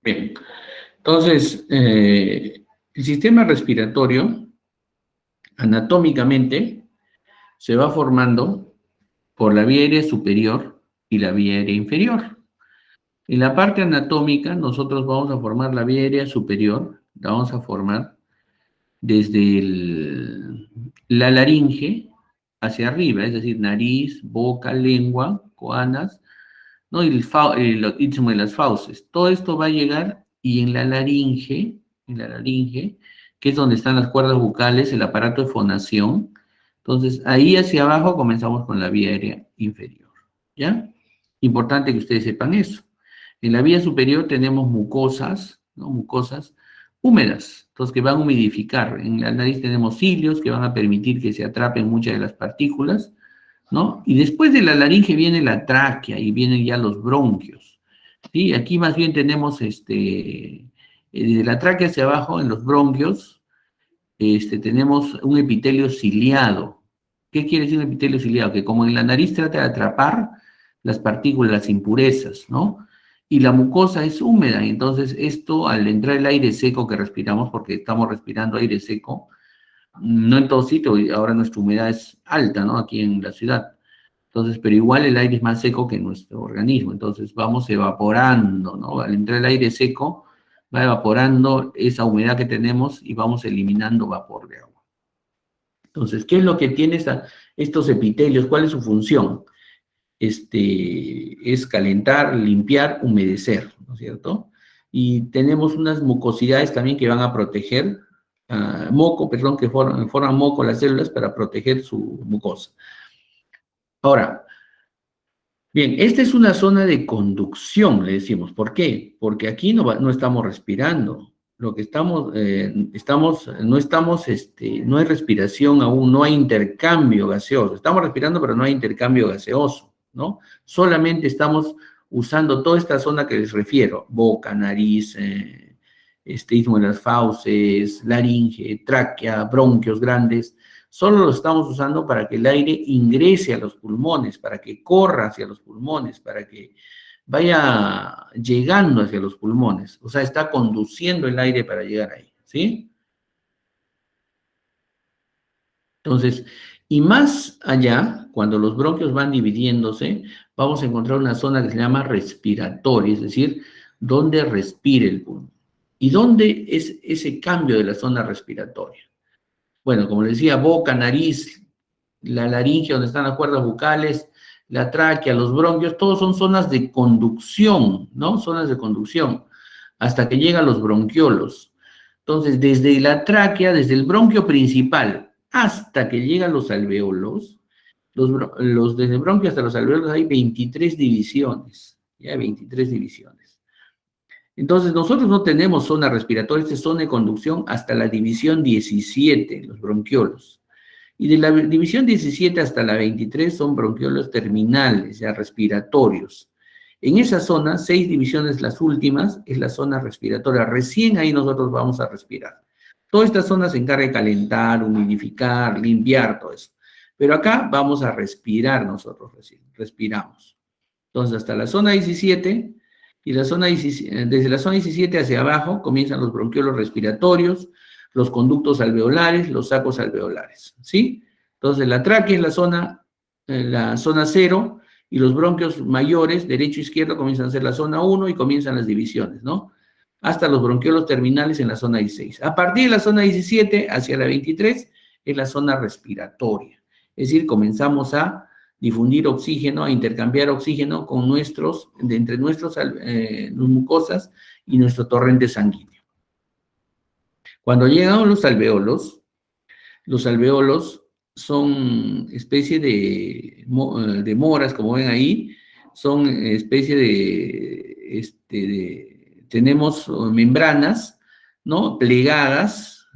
Bien, entonces, el sistema respiratorio, anatómicamente, se va formando por la vía aérea superior y la vía aérea inferior. En la parte anatómica, nosotros vamos a formar la vía aérea superior, la vamos a formar desde la laringe hacia arriba, es decir, nariz, boca, lengua, coanas, ¿no? Y el istmo de las fauces. Todo esto va a llegar y en la laringe, que es donde están las cuerdas bucales, el aparato de fonación. Entonces, ahí hacia abajo comenzamos con la vía aérea inferior, ¿ya? Importante que ustedes sepan eso. En la vía superior tenemos mucosas, ¿no? Mucosas húmedas, entonces que van a humidificar. En la nariz tenemos cilios que van a permitir que se atrapen muchas de las partículas, ¿no? Y después de la laringe viene la tráquea y vienen ya los bronquios, ¿sí? Aquí más bien tenemos, de la tráquea hacia abajo, en los bronquios, tenemos un epitelio ciliado. ¿Qué quiere decir un epitelio ciliado? Que como en la nariz trata de atrapar las partículas, las impurezas, ¿no? Y la mucosa es húmeda, y entonces esto, al entrar el aire seco que respiramos, porque estamos respirando aire seco, no en todo sitio, y ahora nuestra humedad es alta, ¿no? Aquí en la ciudad. Entonces, pero igual el aire es más seco que nuestro organismo, entonces vamos evaporando, ¿no? Al entrar el aire seco, va evaporando esa humedad que tenemos y vamos eliminando vapor de agua. Entonces, ¿qué es lo que tiene estos epitelios? ¿Cuál es su función? Es calentar, limpiar, humedecer, ¿no es cierto? Y tenemos unas mucosidades también que van a proteger, que forman moco las células para proteger su mucosa. Ahora, bien, esta es una zona de conducción, le decimos. ¿Por qué? Porque aquí no estamos respirando. Lo que no hay respiración aún, no hay intercambio gaseoso. Estamos respirando, pero no hay intercambio gaseoso, ¿no? Solamente estamos usando toda esta zona que les refiero: boca, nariz, istmo de las fauces, laringe, tráquea, bronquios grandes. Solo lo estamos usando para que el aire ingrese a los pulmones, para que corra hacia los pulmones, para que vaya llegando hacia los pulmones. O sea, está conduciendo el aire para llegar ahí, ¿sí? Entonces, y más allá, cuando los bronquios van dividiéndose, vamos a encontrar una zona que se llama respiratoria, es decir, donde respire el pulmón. ¿Y dónde es ese cambio de la zona respiratoria? Bueno, como les decía, boca, nariz, la laringe, donde están las cuerdas bucales, la tráquea, los bronquios, todos son zonas de conducción, ¿no? Zonas de conducción, hasta que llegan los bronquiolos. Entonces, desde la tráquea, desde el bronquio principal, hasta que llegan los alveolos, desde el bronquio hasta los alveolos hay 23 divisiones, ya 23 divisiones. Entonces, nosotros no tenemos zona respiratoria, esta es zona de conducción hasta la división 17, los bronquiolos. Y de la división 17 hasta la 23 son bronquiolos terminales, ya respiratorios. En esa zona, 6 divisiones, las últimas, es la zona respiratoria. Recién ahí nosotros vamos a respirar. Toda esta zona se encarga de calentar, humidificar, limpiar, todo eso. Pero acá vamos a respirar nosotros recién, respiramos. Entonces, hasta la zona 17, y desde la zona 17 hacia abajo comienzan los bronquiolos respiratorios, los conductos alveolares, los sacos alveolares, ¿sí? Entonces, la tráquea es la zona 0, y los bronquios mayores, derecho e izquierdo, comienzan a ser la zona 1 y comienzan las divisiones, ¿no? Hasta los bronquiolos terminales en la zona 16. A partir de la zona 17 hacia la 23 es la zona respiratoria. Es decir, comenzamos a difundir oxígeno, a intercambiar oxígeno entre nuestras mucosas y nuestro torrente sanguíneo. Cuando llegan los alveolos son especie de moras, como ven ahí, son especie tenemos membranas, ¿no? Plegadas,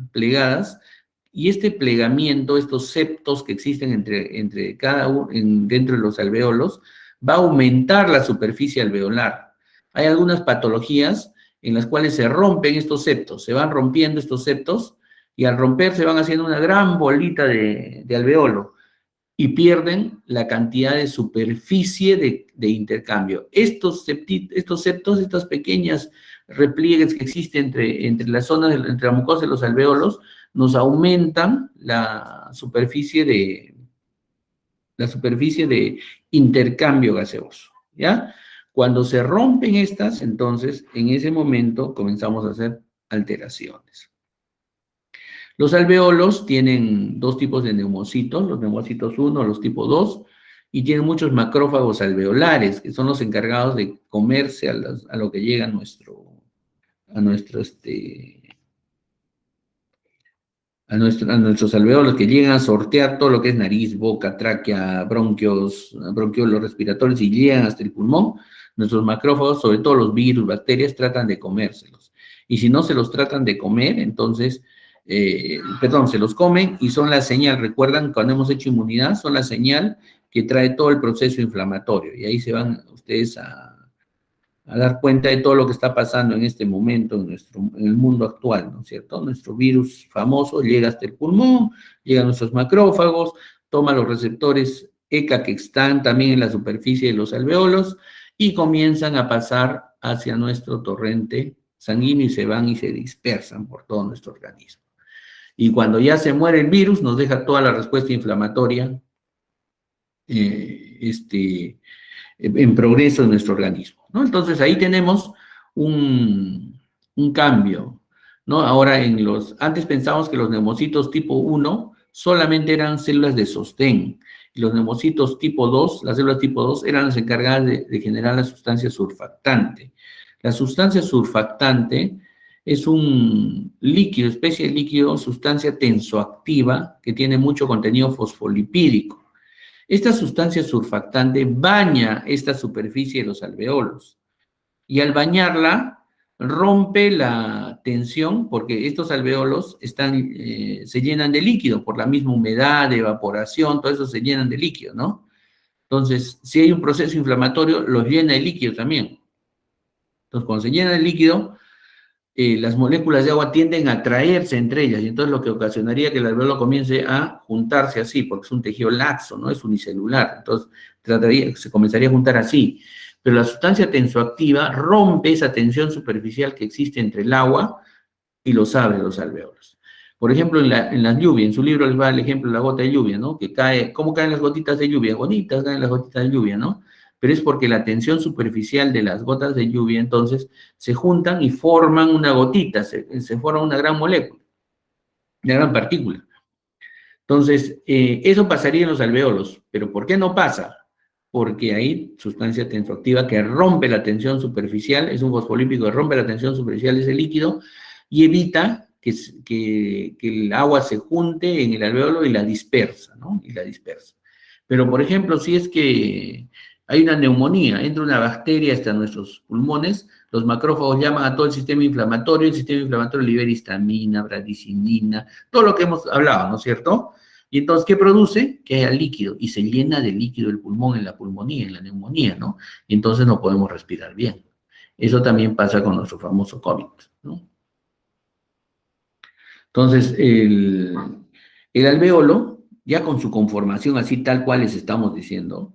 y este plegamiento, estos septos que existen entre cada uno, dentro de los alveolos, va a aumentar la superficie alveolar. Hay algunas patologías en las cuales se rompen estos septos, se van rompiendo estos septos, y al romper se van haciendo una gran bolita de alveolo. y pierden la cantidad de superficie de intercambio. Estos septos, estas pequeñas repliegues que existen entre las zonas, entre la mucosa y los alveolos, nos aumentan la superficie de intercambio gaseoso, ¿ya? Cuando se rompen estas, entonces, en ese momento comenzamos a hacer alteraciones. Los alveolos tienen dos tipos de neumocitos, los neumocitos 1, los tipo 2, y tienen muchos macrófagos alveolares, que son los encargados de comerse a lo que llega a nuestros alveolos, que llegan a sortear todo lo que es nariz, boca, tráquea, bronquiolos respiratorios y llegan hasta el pulmón. Nuestros macrófagos, sobre todo los virus, bacterias, tratan de comérselos. Y si no se los tratan de comer, entonces, se los comen y son la señal, recuerdan cuando hemos hecho inmunidad, son la señal que trae todo el proceso inflamatorio. Y ahí se van ustedes a dar cuenta de todo lo que está pasando en este momento en el mundo actual, ¿no es cierto? Nuestro virus famoso llega hasta el pulmón, llega a nuestros macrófagos, toma los receptores ECA que están también en la superficie de los alveolos y comienzan a pasar hacia nuestro torrente sanguíneo y se van y se dispersan por todo nuestro organismo. Y cuando ya se muere el virus, nos deja toda la respuesta inflamatoria en progreso en nuestro organismo, ¿no? Entonces ahí tenemos un cambio, ¿no? Ahora antes pensábamos que los neumocitos tipo 1 solamente eran células de sostén, y los neumocitos tipo 2, las células tipo 2, eran las encargadas de generar la sustancia surfactante. La sustancia surfactante es un líquido, especie de líquido, sustancia tensoactiva, que tiene mucho contenido fosfolipídico. Esta sustancia surfactante baña esta superficie de los alveolos y al bañarla rompe la tensión porque estos alveolos se llenan de líquido por la misma humedad, evaporación, todo eso se llenan de líquido, ¿no? Entonces, si hay un proceso inflamatorio, los llena de líquido también. Entonces, cuando se llena de líquido, las moléculas de agua tienden a atraerse entre ellas, y entonces lo que ocasionaría que el alveolo comience a juntarse así, porque es un tejido laxo, no es unicelular, entonces se comenzaría a juntar así. Pero la sustancia tensoactiva rompe esa tensión superficial que existe entre el agua y los alveolos. Por ejemplo, en las lluvias, en su libro les va el ejemplo de la gota de lluvia, ¿no? ¿Cómo caen las gotitas de lluvia? Bonitas caen las gotitas de lluvia, ¿no? Pero es porque la tensión superficial de las gotas de lluvia, entonces, se juntan y forman una gotita, se forma una gran molécula, una gran partícula. Entonces, eso pasaría en los alveolos, pero ¿por qué no pasa? Porque hay sustancia tensoactiva que rompe la tensión superficial, es un fosfolípido que rompe la tensión superficial de ese líquido y evita que el agua se junte en el alveolo y la dispersa, ¿no? Y la dispersa. Pero, por ejemplo, si es que hay una neumonía, entra una bacteria hasta nuestros pulmones, los macrófagos llaman a todo el sistema inflamatorio libera histamina, bradicinina, todo lo que hemos hablado, ¿no es cierto? Y entonces, ¿qué produce? Que haya líquido, y se llena de líquido el pulmón en la pulmonía, en la neumonía, ¿no? Y entonces no podemos respirar bien. Eso también pasa con nuestro famoso COVID, ¿no? Entonces, el alveolo, ya con su conformación así tal cual les estamos diciendo,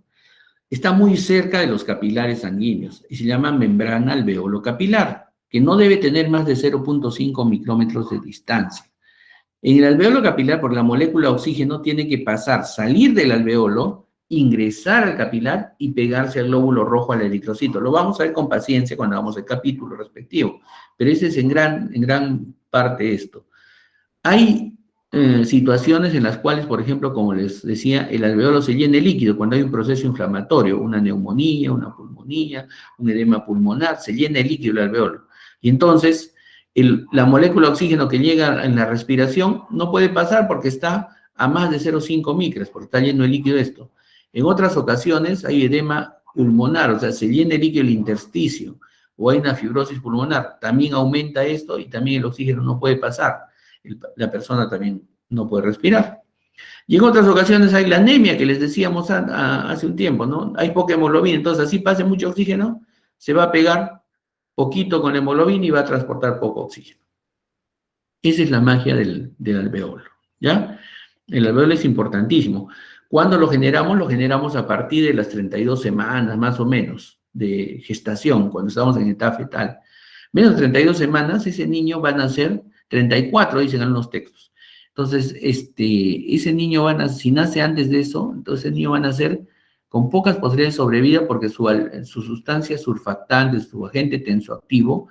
está muy cerca de los capilares sanguíneos y se llama membrana alveolo capilar, que no debe tener más de 0.5 micrómetros de distancia. En el alveolo capilar, por la molécula oxígeno, tiene que salir del alveolo, ingresar al capilar y pegarse al glóbulo rojo, al eritrocito. Lo vamos a ver con paciencia cuando hagamos el capítulo respectivo, pero ese es en gran parte esto. Hay situaciones en las cuales, por ejemplo, como les decía, el alveolo se llena de líquido cuando hay un proceso inflamatorio, una neumonía, una pulmonía, un edema pulmonar, se llena de líquido el alveolo. Y entonces, la molécula de oxígeno que llega en la respiración no puede pasar porque está a más de 0,5 micras, porque está lleno de líquido esto. En otras ocasiones hay edema pulmonar, o sea, se llena de líquido el intersticio, o hay una fibrosis pulmonar, también aumenta esto y también el oxígeno no puede pasar. La persona también no puede respirar. Y en otras ocasiones hay la anemia que les decíamos hace un tiempo, ¿no? Hay poca hemoglobina, entonces así pase mucho oxígeno, se va a pegar poquito con hemoglobina y va a transportar poco oxígeno. Esa es la magia del alveolo, ¿ya? El alveolo es importantísimo. ¿Cuándo lo generamos? Lo generamos a partir de las 32 semanas, más o menos, de gestación, cuando estamos en etapa fetal. Menos de 32 semanas, ese niño va a nacer, 34 dicen algunos textos. Entonces, ese niño va a nacer, si nace antes de eso, entonces el niño va a nacer con pocas posibilidades de sobrevida porque su sustancia surfactante, su agente tensoactivo,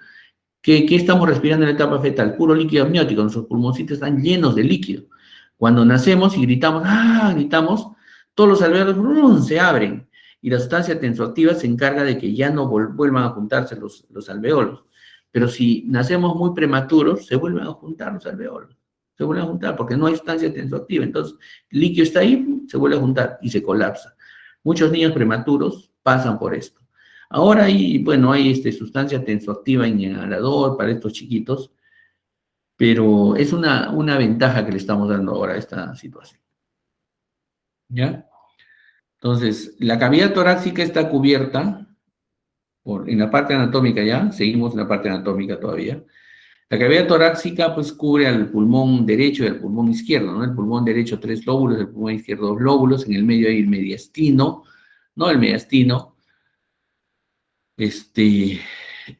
¿qué estamos respirando en la etapa fetal? Puro líquido amniótico, nuestros pulmoncitos están llenos de líquido. Cuando nacemos y gritamos, gritamos, todos los alveolos se abren y la sustancia tensoactiva se encarga de que ya no vuelvan a juntarse los alveolos. Pero si nacemos muy prematuros, se vuelven a juntar los alveolos. Se vuelven a juntar porque no hay sustancia tensoactiva. Entonces, el líquido está ahí, se vuelve a juntar y se colapsa. Muchos niños prematuros pasan por esto. Ahora hay sustancia tensoactiva inhalador para estos chiquitos, pero es una ventaja que le estamos dando ahora a esta situación. ¿Ya? Entonces, la cavidad torácica está cubierta en la parte anatómica ya, seguimos en la parte anatómica todavía. La cavidad torácica pues cubre al pulmón derecho y al pulmón izquierdo, ¿no? El pulmón derecho 3 lóbulos, el pulmón izquierdo 2 lóbulos, en el medio hay el mediastino, ¿no? El mediastino,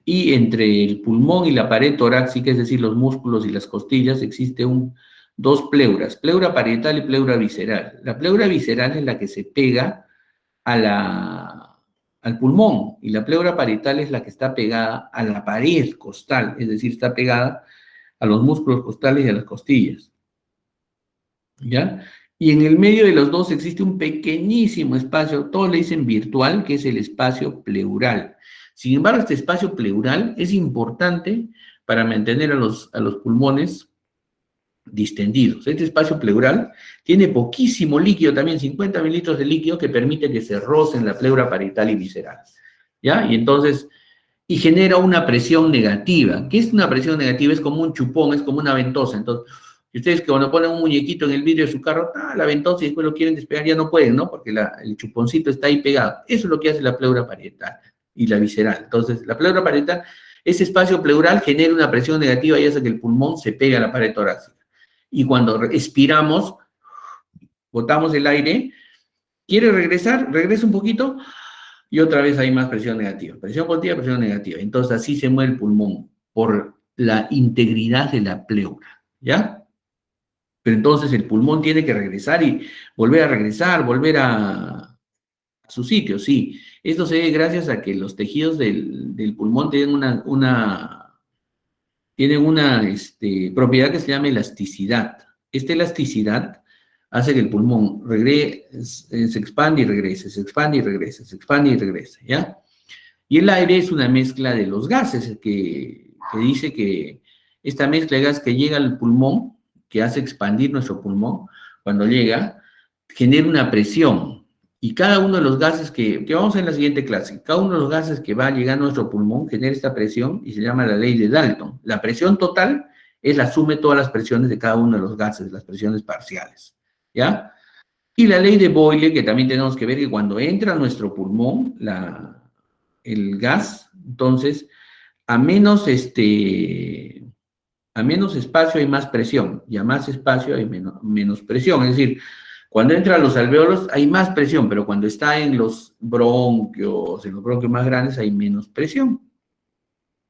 y entre el pulmón y la pared torácica, es decir, los músculos y las costillas, existe dos pleuras, pleura parietal y pleura visceral. La pleura visceral es la que se pega al pulmón y la pleura parietal es la que está pegada a la pared costal, es decir, está pegada a los músculos costales y a las costillas. ¿Ya? Y en el medio de los dos existe un pequeñísimo espacio, todos le dicen virtual, que es el espacio pleural. Sin embargo, este espacio pleural es importante para mantener a los pulmones distendidos. Este espacio pleural tiene poquísimo líquido, también 50 mililitros de líquido que permite que se rocen la pleura parietal y visceral. ¿Ya? Y entonces, y genera una presión negativa. ¿Qué es una presión negativa? Es como un chupón, es como una ventosa. Entonces, ustedes que cuando ponen un muñequito en el vidrio de su carro, la ventosa y después lo quieren despegar, ya no pueden, ¿no? Porque el chuponcito está ahí pegado. Eso es lo que hace la pleura parietal y la visceral. Entonces, la pleura parietal, ese espacio pleural genera una presión negativa y hace que el pulmón se pegue a la pared torácica. Y cuando expiramos, botamos el aire, ¿quiere regresar? Regresa un poquito y otra vez hay más presión negativa. Presión positiva, presión negativa. Entonces, así se mueve el pulmón por la integridad de la pleura, ¿ya? Pero entonces el pulmón tiene que regresar y volver a regresar, volver a su sitio, sí. Esto se debe gracias a que los tejidos del pulmón tienen una propiedad que se llama elasticidad. Esta elasticidad hace que el pulmón se expande y regrese, se expande y regrese, se expande y regrese, ¿ya? Y el aire es una mezcla de los gases que dice que esta mezcla de gas que llega al pulmón, que hace expandir nuestro pulmón, cuando llega, genera una presión. Y cada uno de los gases que vamos en la siguiente clase, cada uno de los gases que va a llegar a nuestro pulmón genera esta presión y se llama la ley de Dalton. La presión total es la suma de todas las presiones de cada uno de los gases, las presiones parciales, ¿ya? Y la ley de Boyle, que también tenemos que ver que cuando entra a nuestro pulmón el gas, entonces, a menos espacio hay más presión, y a más espacio hay menos presión. Es decir, cuando entra a los alvéolos hay más presión, pero cuando está en los bronquios más grandes, hay menos presión.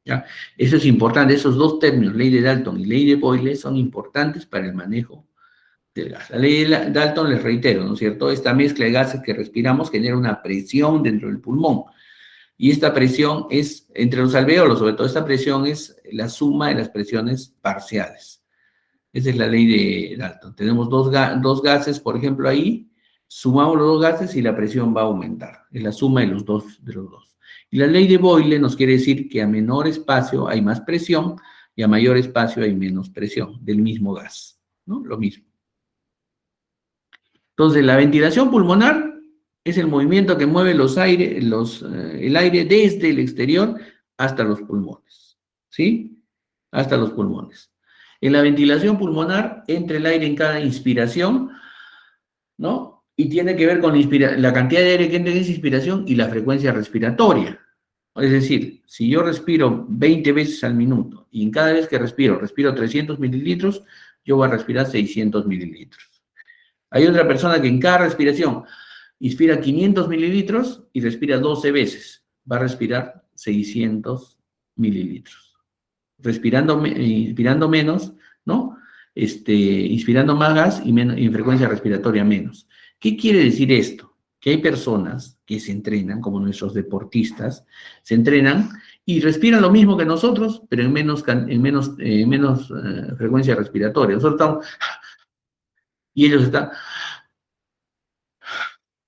¿Ya? Eso es importante, esos dos términos, ley de Dalton y ley de Boyle, son importantes para el manejo del gas. La ley de Dalton, les reitero, ¿no es cierto? Esta mezcla de gases que respiramos genera una presión dentro del pulmón. Y esta presión es, entre los alvéolos, sobre todo esta presión es la suma de las presiones parciales. Esa es la ley de Dalton. Tenemos dos gases, por ejemplo, ahí, sumamos los dos gases y la presión va a aumentar. Es la suma de los dos. Y la ley de Boyle nos quiere decir que a menor espacio hay más presión y a mayor espacio hay menos presión del mismo gas, ¿no? Lo mismo. Entonces, la ventilación pulmonar es el movimiento que mueve el aire desde el exterior hasta los pulmones, ¿sí? Hasta los pulmones. En la ventilación pulmonar entra el aire en cada inspiración, ¿no? Y tiene que ver con la cantidad de aire que entra en esa inspiración y la frecuencia respiratoria. Es decir, si yo respiro 20 veces al minuto y en cada vez que respiro 300 mililitros, yo voy a respirar 600 mililitros. Hay otra persona que en cada respiración inspira 500 mililitros y respira 12 veces. Va a respirar 600 mililitros. Inspirando menos, ¿no? Inspirando más gas y en frecuencia respiratoria menos. ¿Qué quiere decir esto? Que hay personas que se entrenan, como nuestros deportistas, se entrenan y respiran lo mismo que nosotros, pero en menos frecuencia respiratoria. Nosotros estamos, y ellos están,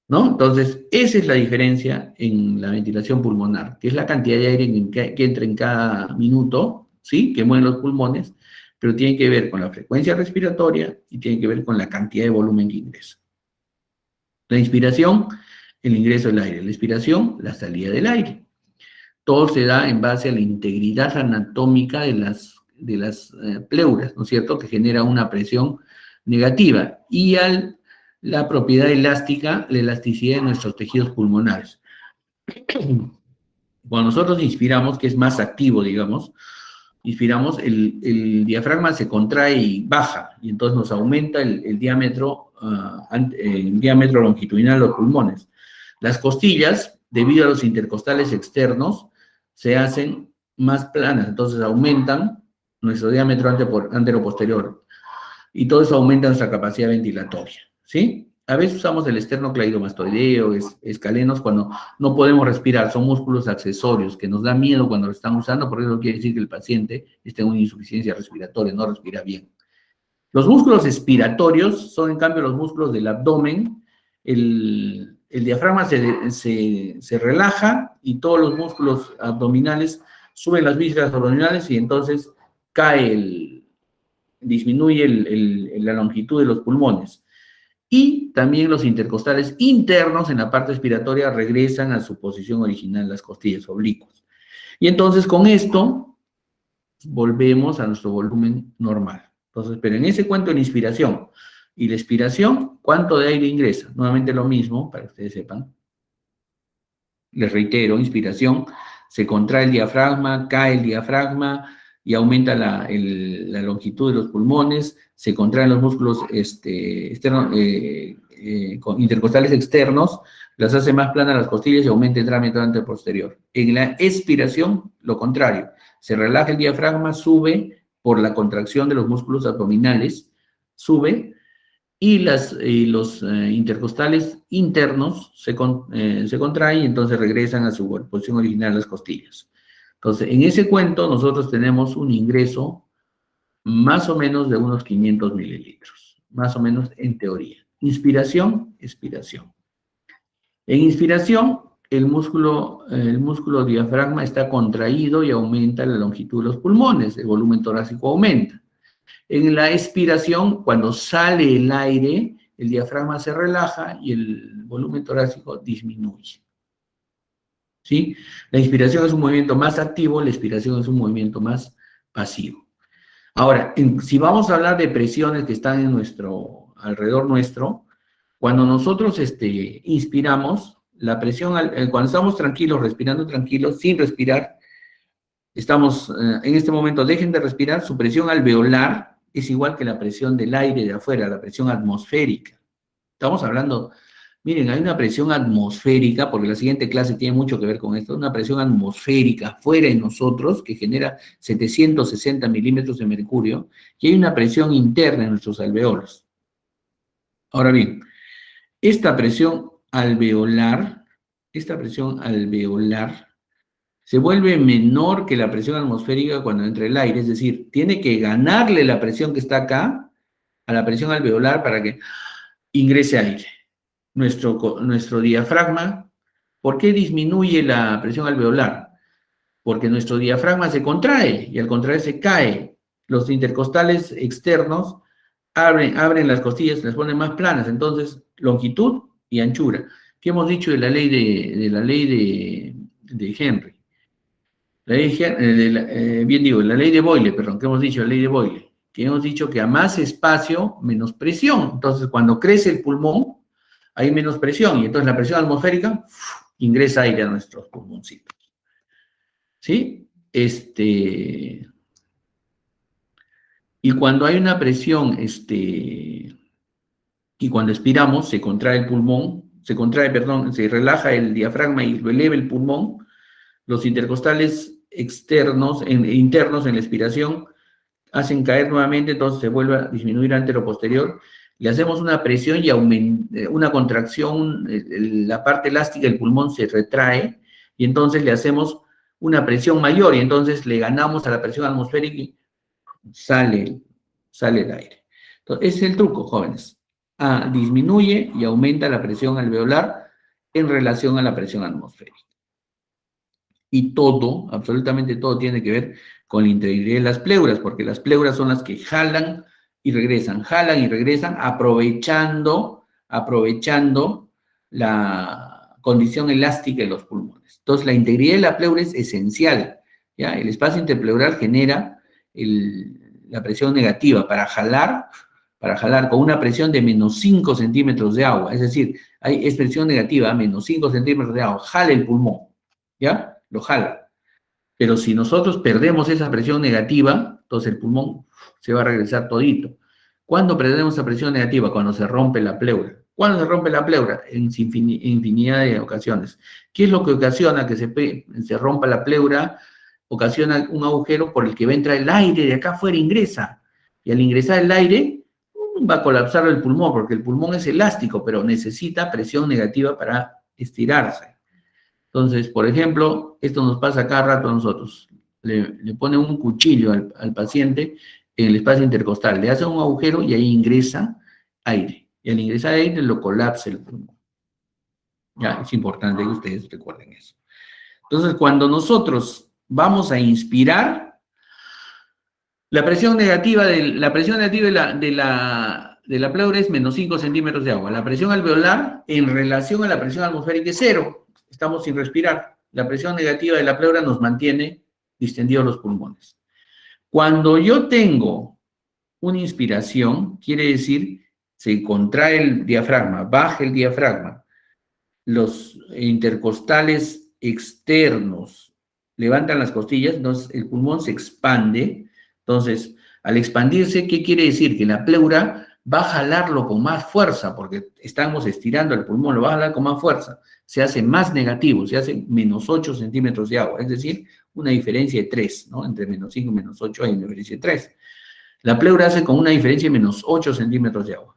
¿no? Entonces, esa es la diferencia en la ventilación pulmonar, que es la cantidad de aire que entra en cada minuto, ¿sí? Que mueven los pulmones, pero tiene que ver con la frecuencia respiratoria y tiene que ver con la cantidad de volumen que ingresa. La inspiración, el ingreso del aire. La expiración, la salida del aire. Todo se da en base a la integridad anatómica de las pleuras, ¿no es cierto?, que genera una presión negativa, y la propiedad elástica, la elasticidad de nuestros tejidos pulmonares. Cuando nosotros inspiramos, que es más activo, digamos, inspiramos, el diafragma se contrae y baja, y entonces nos aumenta el diámetro longitudinal de los pulmones. Las costillas, debido a los intercostales externos, se hacen más planas, entonces aumentan nuestro diámetro antero-posterior, y todo eso aumenta nuestra capacidad ventilatoria, ¿sí? A veces usamos el esternocleidomastoideo, escalenos, cuando no podemos respirar, son músculos accesorios que nos da miedo cuando lo están usando, porque eso quiere decir que el paciente está en una insuficiencia respiratoria, no respira bien. Los músculos expiratorios son, en cambio, los músculos del abdomen. El diafragma se relaja y todos los músculos abdominales suben las vísceras abdominales y entonces disminuye la longitud de los pulmones. Y también los intercostales internos en la parte respiratoria regresan a su posición original, las costillas oblicuas. Y entonces con esto volvemos a nuestro volumen normal. Entonces, pero en ese cuento de la inspiración y la expiración, ¿cuánto de aire ingresa? Nuevamente lo mismo, para que ustedes sepan. Les reitero, inspiración, se contrae el diafragma, cae el diafragma y aumenta la longitud de los pulmones, se contraen los músculos intercostales externos, las hace más planas las costillas y aumenta el diámetro anteroposterior. En la expiración, lo contrario, se relaja el diafragma, sube por la contracción de los músculos abdominales, sube, y los intercostales internos se contraen y entonces regresan a su posición original las costillas. Entonces, en ese cuento nosotros tenemos un ingreso más o menos de unos 500 mililitros, más o menos en teoría. Inspiración, expiración. En inspiración, el músculo diafragma está contraído y aumenta la longitud de los pulmones, el volumen torácico aumenta. En la expiración, cuando sale el aire, el diafragma se relaja y el volumen torácico disminuye. ¿Sí? La inspiración es un movimiento más activo, la expiración es un movimiento más pasivo. Ahora, si vamos a hablar de presiones que están alrededor nuestro, cuando nosotros inspiramos, la presión, cuando estamos tranquilos, respirando tranquilos, sin respirar, estamos en este momento, dejen de respirar, su presión alveolar es igual que la presión del aire de afuera, la presión atmosférica. Estamos hablando, miren, hay una presión atmosférica, porque la siguiente clase tiene mucho que ver con esto, una presión atmosférica fuera de nosotros que genera 760 milímetros de mercurio, y hay una presión interna en nuestros alveolos. Ahora bien, esta presión alveolar se vuelve menor que la presión atmosférica cuando entra el aire, es decir, tiene que ganarle la presión que está acá a la presión alveolar para que ingrese aire. Nuestro diafragma, ¿por qué disminuye la presión alveolar? Porque nuestro diafragma se contrae y al contraerse cae. Los intercostales externos abren las costillas, las ponen más planas, entonces longitud y anchura. ¿Qué hemos dicho de la ley de Henry? La ley de Boyle, perdón, ¿qué hemos dicho? La ley de Boyle, que hemos dicho que a más espacio, menos presión. Entonces, cuando crece el pulmón, hay menos presión, y entonces la presión atmosférica ingresa aire a nuestros pulmoncitos. ¿Sí? Y cuando hay una presión y cuando expiramos se contrae el pulmón, se relaja el diafragma y lo eleva el pulmón. Los intercostales internos en la expiración hacen caer nuevamente, entonces se vuelve a disminuir antero-posterior. Le hacemos una presión y una contracción, la parte elástica del pulmón se retrae, y entonces le hacemos una presión mayor, y entonces le ganamos a la presión atmosférica y sale el aire. Entonces, ese es el truco, jóvenes. Disminuye y aumenta la presión alveolar en relación a la presión atmosférica. Y todo, absolutamente todo, tiene que ver con la integridad de las pleuras, porque las pleuras son las que jalan y regresan, aprovechando la condición elástica de los pulmones. Entonces, la integridad de la pleura es esencial, ¿ya? El espacio interpleural genera la presión negativa para jalar con una presión de menos 5 centímetros de agua, es decir, es presión negativa, menos 5 centímetros de agua, jala el pulmón, ¿ya? Lo jala. Pero si nosotros perdemos esa presión negativa, entonces el pulmón se va a regresar todito. ¿Cuándo perdemos esa presión negativa? Cuando se rompe la pleura. ¿Cuándo se rompe la pleura? En infinidad de ocasiones. ¿Qué es lo que ocasiona que se rompa la pleura? Ocasiona un agujero por el que va a entrar el aire, de acá afuera ingresa. Y al ingresar el aire, va a colapsar el pulmón, porque el pulmón es elástico, pero necesita presión negativa para estirarse. Entonces, por ejemplo, esto nos pasa cada rato a nosotros. Le pone un cuchillo al paciente en el espacio intercostal, le hace un agujero y ahí ingresa aire. Y al ingresar aire lo colapsa el pulmón. Ya, es importante que ustedes recuerden eso. Entonces, cuando nosotros vamos a inspirar, la presión negativa de la pleura es menos 5 centímetros de agua. La presión alveolar en relación a la presión atmosférica es 0. Estamos sin respirar. La presión negativa de la pleura nos mantiene distendidos los pulmones. Cuando yo tengo una inspiración, quiere decir, se contrae el diafragma, baja el diafragma, los intercostales externos levantan las costillas, entonces el pulmón se expande. Entonces, al expandirse, ¿qué quiere decir? Que la pleura va a jalarlo con más fuerza, porque estamos estirando el pulmón, lo va a jalar con más fuerza. Se hace más negativo, se hace menos 8 centímetros de agua, es decir, una diferencia de 3, ¿no? Entre menos 5 y menos 8 hay una diferencia de 3. La pleura hace con una diferencia de menos 8 centímetros de agua.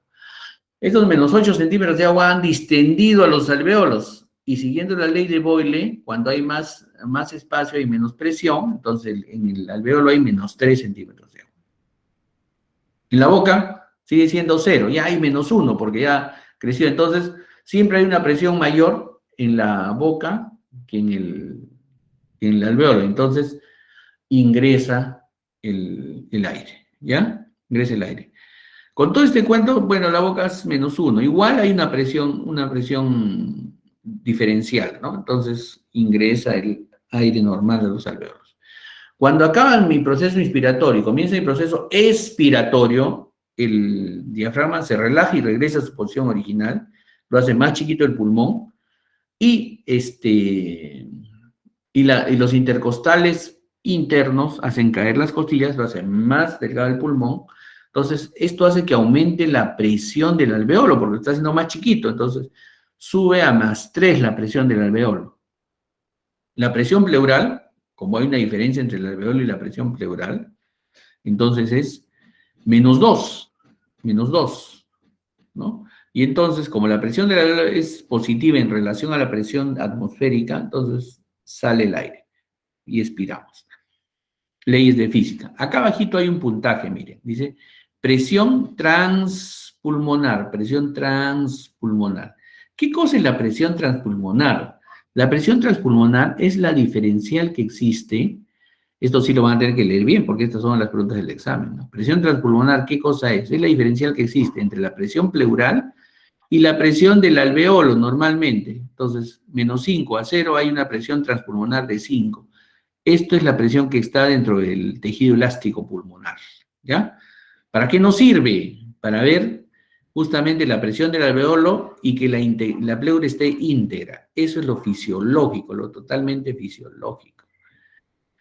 Estos menos 8 centímetros de agua han distendido a los alveolos, y siguiendo la ley de Boyle, cuando hay más espacio y menos presión, entonces en el alveolo hay menos 3 centímetros de agua. En la boca sigue siendo 0, ya hay menos 1 porque ya creció. Entonces, siempre hay una presión mayor en la boca que en el alveolo. Entonces, ingresa el aire, ¿ya? Ingresa el aire. Con todo este cuento, bueno, la boca es menos 1. Igual hay una presión diferencial, ¿no? Entonces, ingresa el aire normal de los alveolos. Cuando acaba mi proceso inspiratorio y comienza mi proceso expiratorio, el diafragma se relaja y regresa a su posición original, lo hace más chiquito el pulmón, y los intercostales internos hacen caer las costillas, lo hacen más delgado el pulmón. Entonces, esto hace que aumente la presión del alveolo, porque está haciendo más chiquito. Entonces, sube a más 3 la presión del alveolo. La presión pleural, como hay una diferencia entre el alveolo y la presión pleural, entonces es menos 2, ¿no? Y entonces, como la presión del alveolo es positiva en relación a la presión atmosférica, entonces sale el aire y expiramos. Leyes de física. Acá abajito hay un puntaje, miren, dice presión transpulmonar. ¿Qué cosa es la presión transpulmonar? La presión transpulmonar es la diferencial que existe. Esto sí lo van a tener que leer bien, porque estas son las preguntas del examen, ¿no? Presión transpulmonar, ¿qué cosa es? Es la diferencial que existe entre la presión pleural y la presión del alveolo normalmente. Entonces, menos 5 a 0 hay una presión transpulmonar de 5. Esto es la presión que está dentro del tejido elástico pulmonar, ¿ya? ¿Para qué nos sirve? Para ver justamente la presión del alveolo y que la pleura esté íntegra. Eso es lo fisiológico, lo totalmente fisiológico.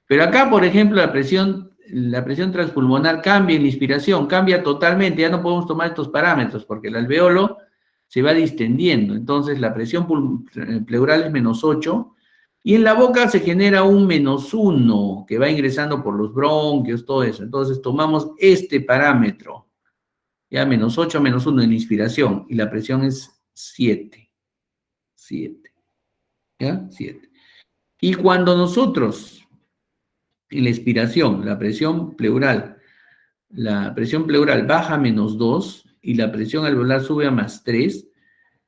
Pero acá, por ejemplo, la presión la presión transpulmonar cambia en la inspiración, cambia totalmente, ya no podemos tomar estos parámetros porque el alveolo se va distendiendo, entonces la presión pleural es -8, y en la boca se genera un -1 que va ingresando por los bronquios, todo eso. Entonces tomamos este parámetro, ya -8 a -1 en la inspiración, y la presión es 7, ¿ya? 7. Y cuando nosotros, en la expiración, la presión pleural baja a -2 y la presión alveolar sube a +3,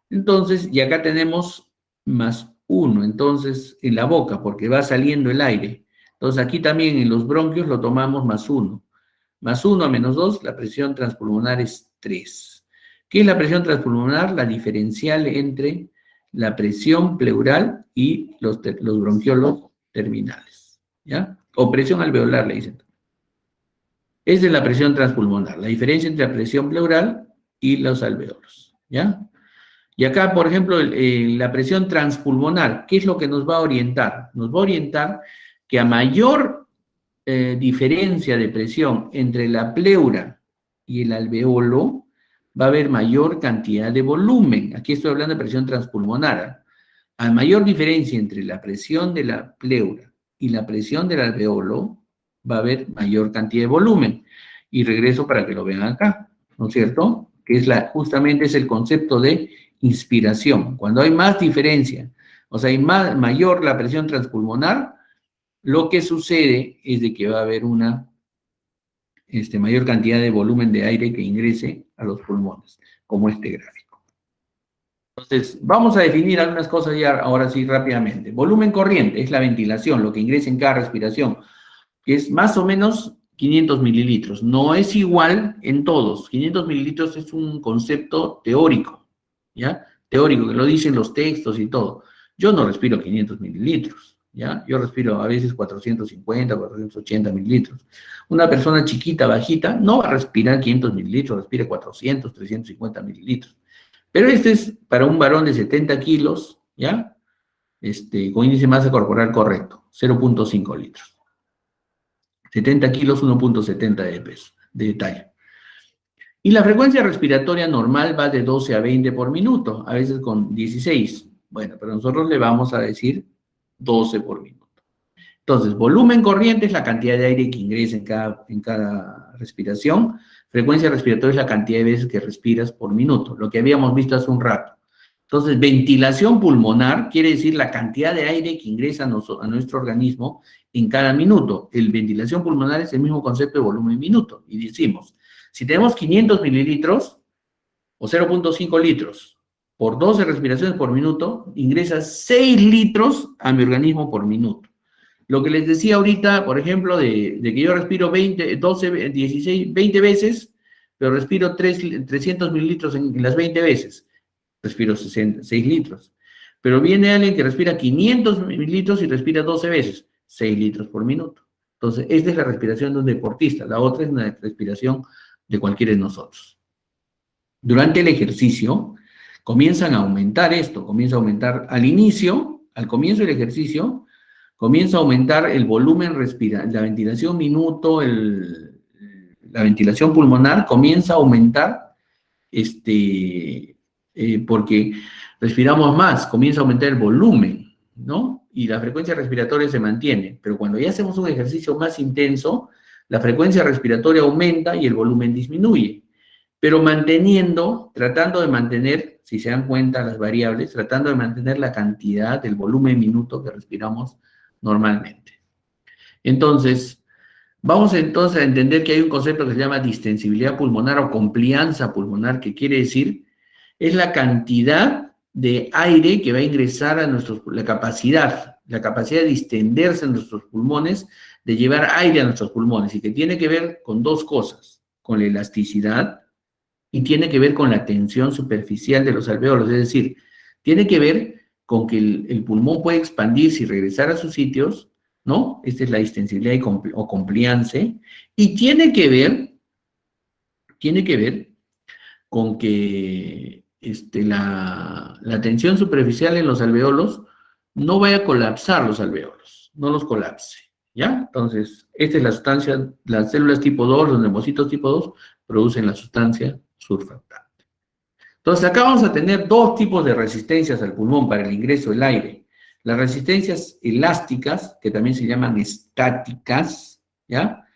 entonces, y acá tenemos +1, entonces, en la boca, porque va saliendo el aire. Entonces, aquí también en los bronquios lo tomamos +1. +1 a -2, la presión transpulmonar es 3. ¿Qué es la presión transpulmonar? La diferencial entre la presión pleural y los bronquiolos terminales, ¿ya? O presión alveolar, le dicen. Esa es la presión transpulmonar, la diferencia entre la presión pleural y los alveolos, ¿ya? Y acá, por ejemplo, la presión transpulmonar, ¿qué es lo que nos va a orientar? Nos va a orientar que a mayor diferencia de presión entre la pleura y el alveolo, va a haber mayor cantidad de volumen. Aquí estoy hablando de presión transpulmonar. A mayor diferencia entre la presión de la pleura y la presión del alveolo, va a haber mayor cantidad de volumen. Y regreso para que lo vean acá, ¿no es cierto? Que es justamente es el concepto de inspiración. Cuando hay más diferencia, o sea, hay mayor la presión transpulmonar, lo que sucede es de que va a haber una mayor cantidad de volumen de aire que ingrese a los pulmones, como este gráfico. Entonces, vamos a definir algunas cosas ya ahora sí rápidamente. Volumen corriente es la ventilación, lo que ingresa en cada respiración, que es más o menos 500 mililitros. No es igual en todos. 500 mililitros es un concepto teórico, ¿ya? Teórico, que lo dicen los textos y todo. Yo no respiro 500 mililitros, ¿ya? Yo respiro a veces 450, 480 mililitros. Una persona chiquita, bajita, no va a respirar 500 mililitros, respira 400, 350 mililitros. Pero este es para un varón de 70 kilos, ¿ya? Con índice de masa corporal correcto, 0.5 litros. 70 kilos, 1.70 de peso, de talla. Y la frecuencia respiratoria normal va de 12 a 20 por minuto, a veces con 16. Bueno, pero nosotros le vamos a decir 12 por minuto. Entonces, volumen corriente es la cantidad de aire que ingresa en cada respiración. Frecuencia respiratoria es la cantidad de veces que respiras por minuto, lo que habíamos visto hace un rato. Entonces, ventilación pulmonar quiere decir la cantidad de aire que ingresa a nuestro organismo en cada minuto. El ventilación pulmonar es el mismo concepto de volumen minuto. Y decimos, si tenemos 500 mililitros o 0.5 litros por 12 respiraciones por minuto, ingresa 6 litros a mi organismo por minuto. Lo que les decía ahorita, por ejemplo, de que yo respiro 20, 12, 16, 20 veces, pero respiro 300 mililitros en las 20 veces. Respiro 6 litros. Pero viene alguien que respira 500 mililitros y respira 12 veces, 6 litros por minuto. Entonces, esta es la respiración de un deportista. La otra es una respiración de cualquiera de nosotros. Durante el ejercicio, comienzan a aumentar esto. Comienza a aumentar al inicio, al comienzo del ejercicio, comienza a aumentar el volumen la ventilación minuto, la ventilación pulmonar comienza a aumentar, porque respiramos más, comienza a aumentar el volumen, ¿no? Y la frecuencia respiratoria se mantiene. Pero cuando ya hacemos un ejercicio más intenso, la frecuencia respiratoria aumenta y el volumen disminuye. Pero tratando de mantener, si se dan cuenta las variables, tratando de mantener la cantidad del volumen minuto que respiramos normalmente. Entonces, vamos entonces a entender que hay un concepto que se llama distensibilidad pulmonar o complianza pulmonar, que quiere decir, es la cantidad de aire que va a ingresar a la capacidad de distenderse en nuestros pulmones, de llevar aire a nuestros pulmones, y que tiene que ver con dos cosas, con la elasticidad y tiene que ver con la tensión superficial de los alveolos, es decir, tiene que ver con que el pulmón puede expandirse y regresar a sus sitios, ¿no? Esta es la distensibilidad o compliance, y tiene que ver con que la tensión superficial en los alveolos no vaya a colapsar los alveolos, no los colapse, ¿Ya? Entonces, esta es la sustancia, las células tipo 2, los neumocitos tipo 2, producen la sustancia surfactante. Entonces, acá vamos a tener dos tipos de resistencias al pulmón para el ingreso del aire. Las resistencias elásticas, que también se llaman estáticas, ¿ya?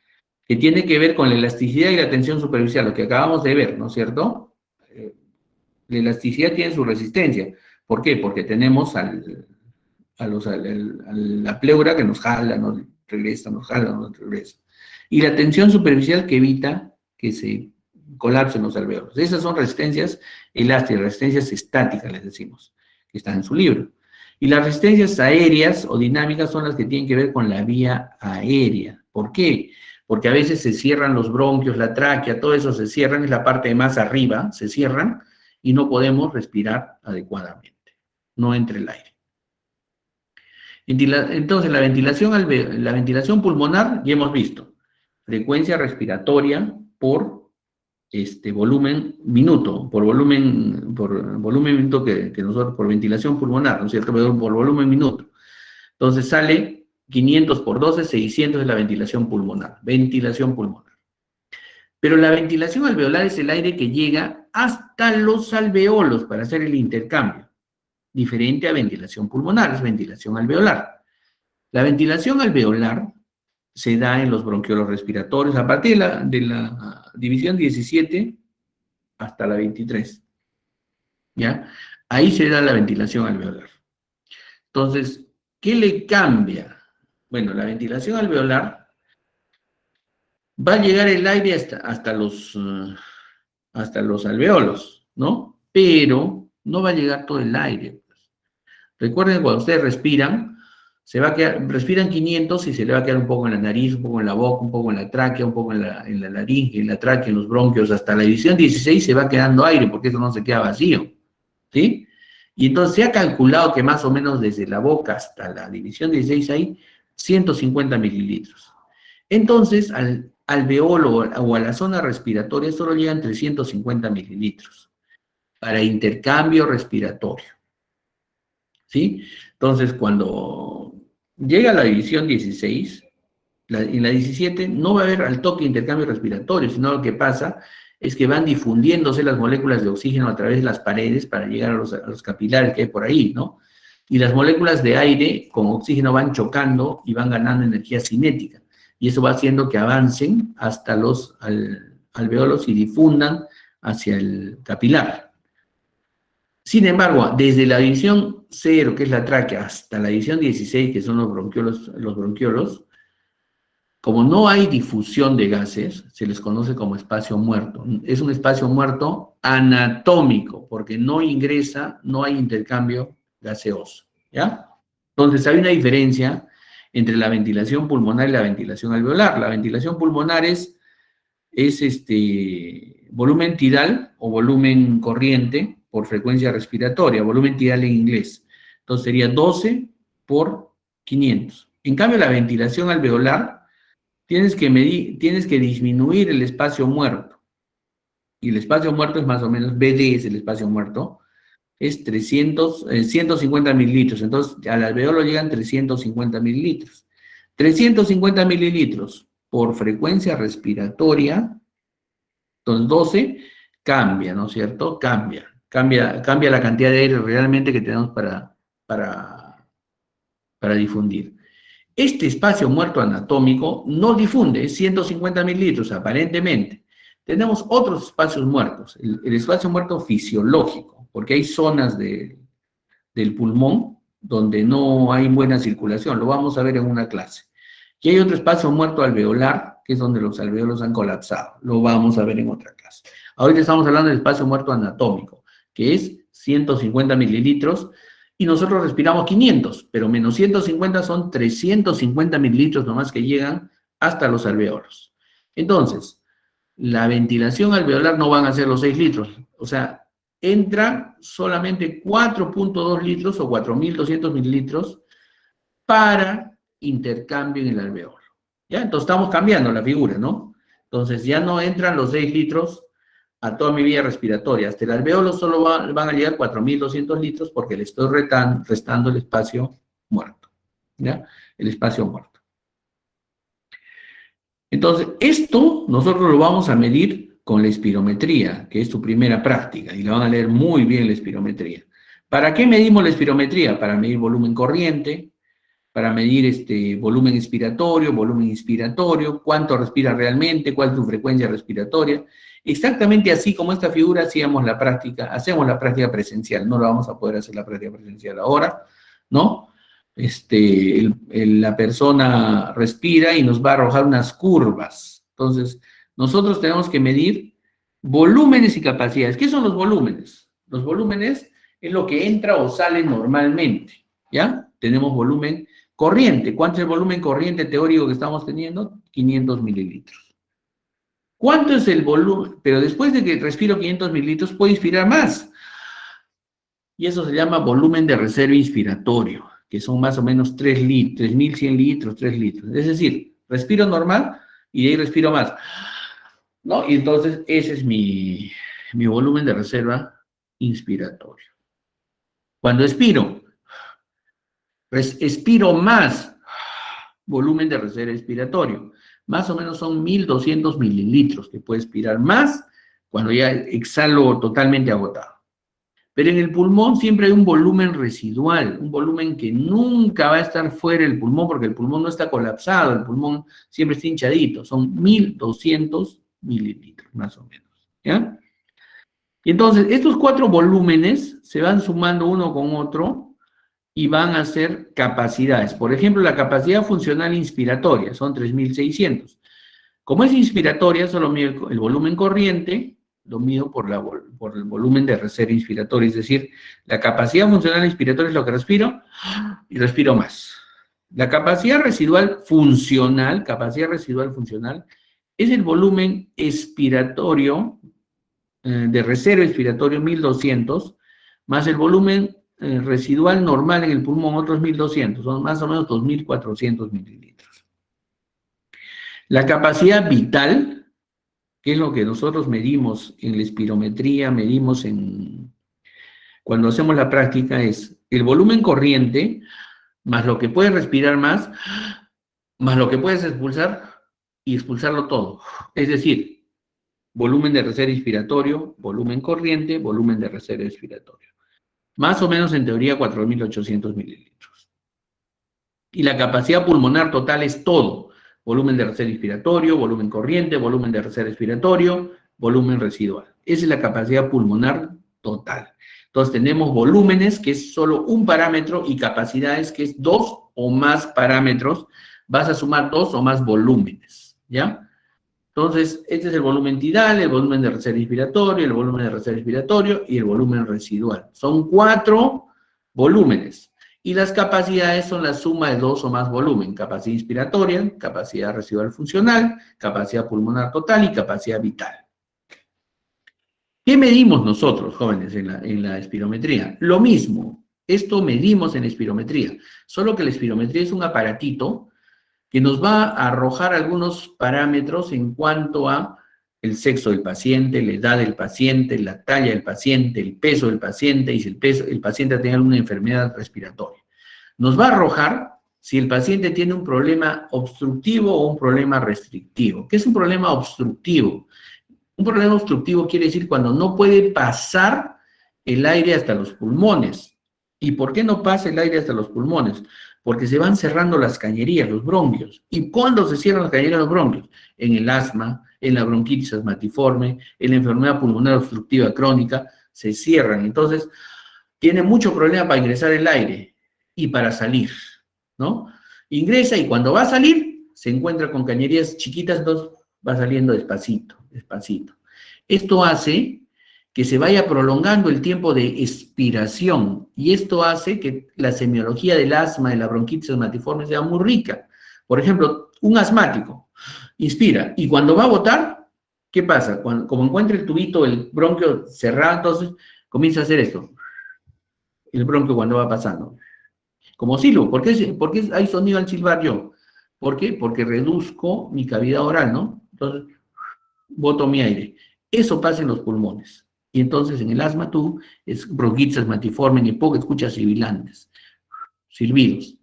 Que tiene que ver con la elasticidad y la tensión superficial, lo que acabamos de ver, ¿no es cierto? La elasticidad tiene su resistencia. ¿Por qué? Porque tenemos a la pleura que nos jala, nos regresa, nos jala, nos regresa. Y la tensión superficial que evita que se colapsen los alvéolos. Esas son resistencias elásticas, resistencias estáticas, les decimos, que están en su libro. Y las resistencias aéreas o dinámicas son las que tienen que ver con la vía aérea. ¿Por qué? Porque a veces se cierran los bronquios, la tráquea, todo eso se cierran, es la parte de más arriba, se cierran y no podemos respirar adecuadamente. No entra el aire. Entonces, la ventilación pulmonar, ya hemos visto, frecuencia respiratoria por volumen minuto, por volumen minuto que nosotros, por ventilación pulmonar, ¿no es cierto? Por volumen minuto. Entonces sale 500 por 12, 600 de la ventilación pulmonar. Ventilación pulmonar. Pero la ventilación alveolar es el aire que llega hasta los alveolos para hacer el intercambio. Diferente a ventilación pulmonar, es ventilación alveolar. La ventilación alveolar se da en los bronquiolos respiratorios a partir de la división 17 hasta la 23. ¿Ya? Ahí se da la ventilación alveolar. Entonces, ¿qué le cambia? Bueno, la ventilación alveolar va a llegar el aire hasta los alveolos, ¿no? Pero no va a llegar todo el aire. Recuerden, cuando ustedes respiran, respiran 500 y se le va a quedar un poco en la nariz, un poco en la boca, un poco en la tráquea, un poco en la laringe, en la tráquea, en los bronquios, hasta la división 16 se va quedando aire, porque eso no se queda vacío, ¿sí? Y entonces se ha calculado que más o menos desde la boca hasta la división 16 hay 150 mililitros. Entonces, al alveolo o a la zona respiratoria solo llegan 350 mililitros para intercambio respiratorio. ¿Sí? Entonces, cuando llega a la división 16, en la 17 no va a haber al toque intercambio respiratorio, sino lo que pasa es que van difundiéndose las moléculas de oxígeno a través de las paredes para llegar a los capilares que hay por ahí, ¿no? Y las moléculas de aire con oxígeno van chocando y van ganando energía cinética. Y eso va haciendo que avancen hasta los alveolos y difundan hacia el capilar. Sin embargo, desde la división 0, que es la tráquea, hasta la división 16, que son los bronquiolos, como no hay difusión de gases, se les conoce como espacio muerto. Es un espacio muerto anatómico, porque no ingresa, no hay intercambio gaseoso, ¿ya? Entonces, hay una diferencia entre la ventilación pulmonar y la ventilación alveolar. La ventilación pulmonar es volumen tidal o volumen corriente por frecuencia respiratoria, volumen tidal en inglés. Entonces sería 12 por 500. En cambio, la ventilación alveolar, tienes que disminuir el espacio muerto. Y el espacio muerto es más o menos, BD es el espacio muerto, es 150 mililitros. Entonces, al alveolo llegan 350 mililitros. 350 mililitros por frecuencia respiratoria, entonces 12 cambia, ¿no es cierto? Cambia la cantidad de aire realmente que tenemos para difundir. Este espacio muerto anatómico no difunde, es 150 mililitros aparentemente. Tenemos otros espacios muertos, el espacio muerto fisiológico, porque hay zonas del pulmón donde no hay buena circulación, lo vamos a ver en una clase. Y hay otro espacio muerto alveolar, que es donde los alveolos han colapsado, lo vamos a ver en otra clase. Ahorita estamos hablando del espacio muerto anatómico, que es 150 mililitros, y nosotros respiramos 500, pero menos 150 son 350 mililitros nomás que llegan hasta los alveolos. Entonces, la ventilación alveolar no van a ser los 6 litros, o sea, entra solamente 4.2 litros o 4.200 mililitros para intercambio en el alveolo. ¿Ya? Entonces estamos cambiando la figura, ¿no? Entonces ya no entran los 6 litros a toda mi vía respiratoria. Hasta el alveolo solo van a llegar 4.200 litros porque le estoy restando el espacio muerto. ¿Ya? El espacio muerto. Entonces, esto nosotros lo vamos a medir con la espirometría, que es tu primera práctica, y la van a leer muy bien la espirometría. ¿Para qué medimos la espirometría? Para medir volumen corriente, para medir volumen expiratorio, volumen inspiratorio, cuánto respira realmente, cuál es tu frecuencia respiratoria. Exactamente así como esta figura hacemos la práctica presencial. No la vamos a poder hacer la práctica presencial ahora, ¿no? La persona respira y nos va a arrojar unas curvas. Entonces, nosotros tenemos que medir volúmenes y capacidades. ¿Qué son los volúmenes? Los volúmenes es lo que entra o sale normalmente, ¿ya? Tenemos volumen corriente. ¿Cuánto es el volumen corriente teórico que estamos teniendo? 500 mililitros. ¿Cuánto es el volumen? Pero después de que respiro 500 mililitros, puedo inspirar más. Y eso se llama volumen de reserva inspiratorio, que son más o menos 3 litros, 3.100 litros, 3 litros. Es decir, respiro normal y de ahí respiro más, ¿no? Y entonces ese es mi volumen de reserva inspiratorio. Cuando expiro más volumen de reserva expiratorio. Más o menos son 1.200 mililitros que puedo expirar más cuando ya exhalo totalmente agotado. Pero en el pulmón siempre hay un volumen residual, un volumen que nunca va a estar fuera del pulmón porque el pulmón no está colapsado, el pulmón siempre está hinchadito. Son 1.200 mililitros, más o menos. ¿Ya? Y entonces, estos 4 volúmenes se van sumando uno con otro y van a ser capacidades. Por ejemplo, la capacidad funcional inspiratoria son 3.600. Como es inspiratoria, solo mido el volumen corriente, lo mido por el volumen de reserva inspiratoria, es decir, la capacidad funcional inspiratoria es lo que respiro y respiro más. La capacidad residual funcional es el volumen expiratorio, de reserva inspiratorio 1.200, más el volumen residual normal en el pulmón, otros 1.200, son más o menos 2.400 mililitros. La capacidad vital, que es lo que nosotros medimos en la espirometría, medimos cuando hacemos la práctica, es el volumen corriente, más lo que puedes respirar más lo que puedes expulsar, y expulsarlo todo. Es decir, volumen de reserva inspiratorio, volumen corriente, volumen de reserva expiratorio. Más o menos en teoría 4.800 mililitros. Y la capacidad pulmonar total es todo. Volumen de reserva inspiratorio, volumen corriente, volumen de reserva expiratorio, volumen residual. Esa es la capacidad pulmonar total. Entonces tenemos volúmenes, que es solo un parámetro, y capacidades, que es 2 o más parámetros. Vas a sumar 2 o más volúmenes, ¿ya? Entonces, este es el volumen tidal, el volumen de reserva inspiratorio, el volumen de reserva expiratorio y el volumen residual. Son 4 volúmenes. Y las capacidades son la suma de 2 o más volumen. Capacidad inspiratoria, capacidad residual funcional, capacidad pulmonar total y capacidad vital. ¿Qué medimos nosotros, jóvenes, en la espirometría? Lo mismo. Esto medimos en espirometría. Solo que la espirometría es un aparatito que nos va a arrojar algunos parámetros en cuanto a el sexo del paciente, la edad del paciente, la talla del paciente, el peso del paciente, y si el paciente tiene alguna enfermedad respiratoria. Nos va a arrojar si el paciente tiene un problema obstructivo o un problema restrictivo. ¿Qué es un problema obstructivo? Un problema obstructivo quiere decir cuando no puede pasar el aire hasta los pulmones. ¿Y por qué no pasa el aire hasta los pulmones? Porque se van cerrando las cañerías, los bronquios. ¿Y cuándo se cierran las cañerías, los bronquios? En el asma, en la bronquitis asmatiforme, en la enfermedad pulmonar obstructiva crónica, se cierran. Entonces, tiene mucho problema para ingresar el aire y para salir, ¿no? Ingresa y cuando va a salir, se encuentra con cañerías chiquitas, entonces va saliendo despacito, despacito. Esto hace que se vaya prolongando el tiempo de expiración, y esto hace que la semiología del asma, de la bronquitis asmatiforme, sea muy rica. Por ejemplo, un asmático inspira, y cuando va a botar, ¿qué pasa? Como encuentra el tubito, el bronquio cerrado, entonces comienza a hacer esto. El bronquio cuando va pasando. Como silbo. ¿Por qué hay sonido al silbar yo? ¿Por qué? Porque reduzco mi cavidad oral, ¿no? Entonces, boto mi aire. Eso pasa en los pulmones. Y entonces en el asma tú, es bronquitis asmatiforme, en EPOC escuchas sibilantes, silbidos.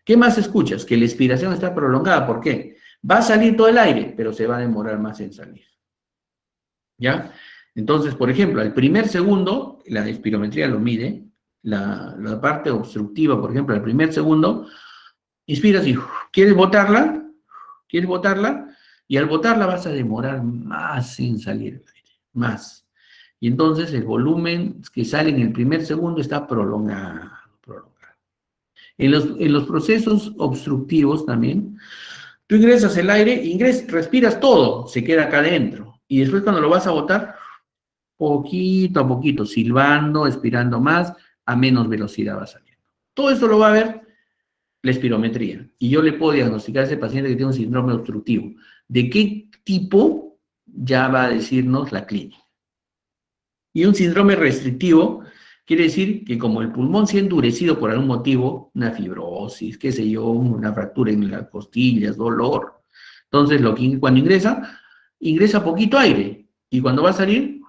¿Qué más escuchas? Que la expiración está prolongada. ¿Por qué? Va a salir todo el aire, pero se va a demorar más en salir. ¿Ya? Entonces, por ejemplo, al primer segundo, la espirometría lo mide, la parte obstructiva, por ejemplo, al primer segundo, inspiras y quieres botarla, y al botarla vas a demorar más en salir el aire, más. Y entonces el volumen que sale en el primer segundo está prolongado, prolongado. En los procesos obstructivos también, tú ingresas el aire, respiras todo, se queda acá adentro. Y después cuando lo vas a botar, poquito a poquito, silbando, expirando más, a menos velocidad va a salir. Todo eso lo va a ver la espirometría. Y yo le puedo diagnosticar a ese paciente que tiene un síndrome obstructivo. ¿De qué tipo? Ya va a decirnos la clínica. Y un síndrome restrictivo quiere decir que como el pulmón se ha endurecido por algún motivo, una fibrosis, qué sé yo, una fractura en las costillas, dolor. Entonces, cuando ingresa poquito aire. Y cuando va a salir,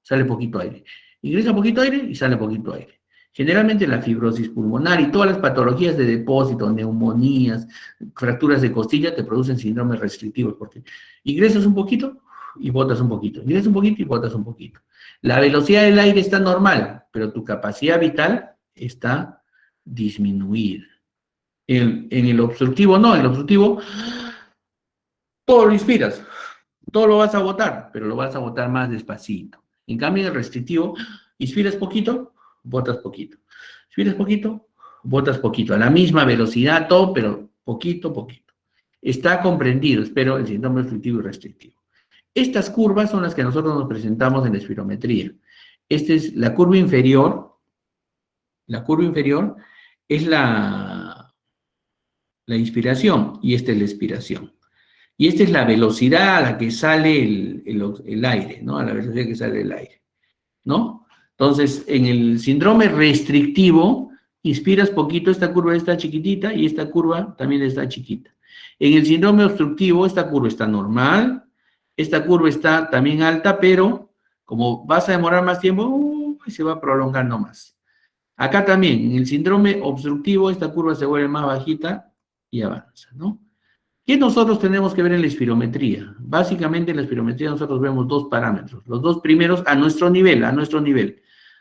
sale poquito aire. Ingresa poquito aire y sale poquito aire. Generalmente la fibrosis pulmonar y todas las patologías de depósito, neumonías, fracturas de costilla te producen síndromes restrictivos porque ingresas un poquito y botas un poquito, ingresas un poquito y botas un poquito. La velocidad del aire está normal, pero tu capacidad vital está disminuida. En el obstructivo no, en el obstructivo todo lo inspiras, todo lo vas a botar, pero lo vas a botar más despacito. En cambio, en el restrictivo, inspiras poquito, botas poquito. Inspiras poquito, botas poquito. A la misma velocidad, todo, pero poquito, poquito. Está comprendido, espero, el síndrome obstructivo y restrictivo. Estas curvas son las que nosotros nos presentamos en la espirometría. Esta es la curva inferior. La curva inferior es la inspiración y esta es la expiración. Y esta es la velocidad a la que sale el aire, ¿no? A la velocidad que sale el aire, ¿no? Entonces, en el síndrome restrictivo, inspiras poquito, esta curva está chiquitita y esta curva también está chiquita. En el síndrome obstructivo, esta curva está normal, esta curva está también alta, pero como vas a demorar más tiempo, se va prolongando más. Acá también, en el síndrome obstructivo, esta curva se vuelve más bajita y avanza, ¿no? ¿Qué nosotros tenemos que ver en la espirometría? Básicamente en la espirometría nosotros vemos dos parámetros. Los dos primeros a nuestro nivel,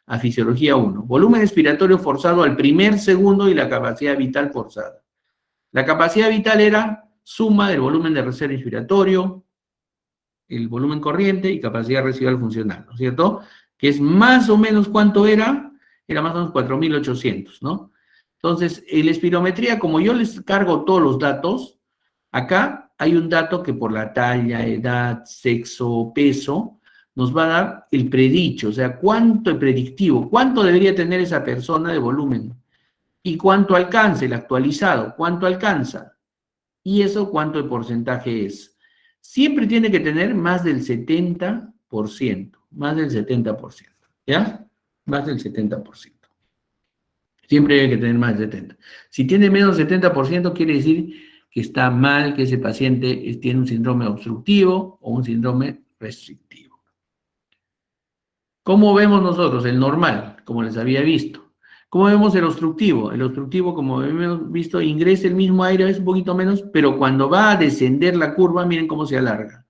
a fisiología 1. Volumen expiratorio forzado al primer segundo y la capacidad vital forzada. La capacidad vital era suma del volumen de reserva inspiratorio, el volumen corriente y capacidad residual funcional, ¿no es cierto? Que es más o menos ¿cuánto era? Era más o menos 4.800, ¿no? Entonces, en la espirometría, como yo les cargo todos los datos, acá hay un dato que por la talla, edad, sexo, peso, nos va a dar el predicho, o sea, cuánto predictivo, cuánto debería tener esa persona de volumen y cuánto alcance, el actualizado, cuánto alcanza y eso cuánto de porcentaje es. Siempre tiene que tener más del 70%, más del 70%, ¿ya? Más del 70%. Siempre debe que tener más del 70%. Si tiene menos del 70%, quiere decir que está mal, que ese paciente tiene un síndrome obstructivo o un síndrome restrictivo. ¿Cómo vemos nosotros? El normal, como les había visto. ¿Cómo vemos el obstructivo? El obstructivo, como hemos visto, ingresa el mismo aire, a veces un poquito menos, pero cuando va a descender la curva, miren cómo se alarga.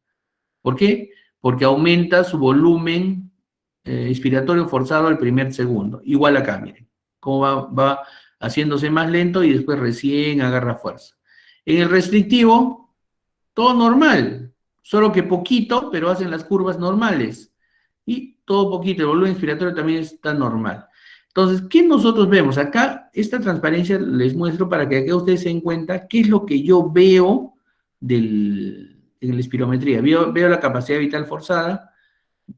¿Por qué? Porque aumenta su volumen expiratorio forzado al primer segundo. Igual acá, miren, cómo va haciéndose más lento y después recién agarra fuerza. En el restrictivo, todo normal, solo que poquito, pero hacen las curvas normales. Y todo poquito, el volumen expiratorio también está normal. Entonces, ¿qué nosotros vemos? Acá, esta transparencia les muestro para que acá ustedes se den cuenta qué es lo que yo veo en la espirometría. Veo la capacidad vital forzada,